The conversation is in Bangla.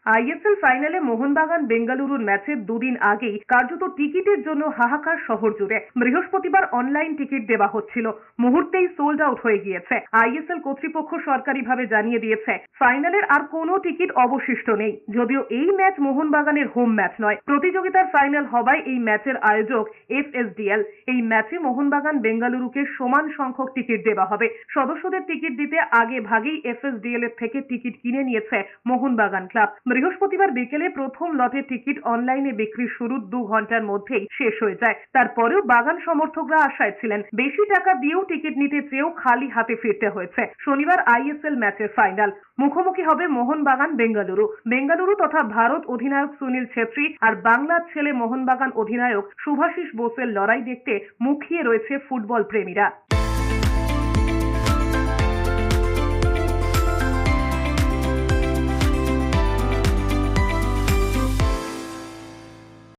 আইএসএল ফাইনালে মোহনবাগান বেঙ্গালুরুর ম্যাচের দুদিন আগেই কার্যত টিকিটের জন্য হাহাকার শহর জুড়ে। বৃহস্পতিবার অনলাইন টিকিট দেওয়া হচ্ছিল, মুহূর্তেই সোল্ড আউট হয়ে গিয়েছে। আইএসএল কর্তৃপক্ষ সরকারিভাবে জানিয়ে দিয়েছে ফাইনালের আর কোনো টিকিট অবশিষ্ট নেই। যদিও এই ম্যাচ মোহনবাগানের হোম ম্যাচ নয়, প্রতিযোগিতার ফাইনাল হওয়ায় এই ম্যাচের আয়োজক এফএসডিএল। এই ম্যাচে মোহনবাগান বেঙ্গালুরুকে সমান সংখ্যক টিকিট দেওয়া হবে। সদস্যদের টিকিট দিতে আগে ভাগেই এফএসডিএল এর থেকে টিকিট কিনে নিয়েছে মোহনবাগান ক্লাব। বৃহস্পতিবার বিকেলে প্রথম লটের টিকিট অনলাইনে বিক্রি শুরুর 2 ঘন্টার মধ্যেই শেষ হয়ে যায়। তারপরেও বাগান সমর্থকরা আশায় ছিলেন, বেশি টাকা দিয়েও টিকিট নিতে চেয়েও খালি হাতে ফিরতে হয়েছে। শনিবার আইএসএল ম্যাচের ফাইনাল, মুখোমুখি হবে মোহনবাগান বেঙ্গালুরু তথা ভারত অধিনায়ক সুনীল ছেত্রী আর বাংলার ছেলে মোহনবাগান অধিনায়ক শুভাশিস বোসের লড়াই দেখতে মুখিয়ে রয়েছে ফুটবল প্রেমীরা।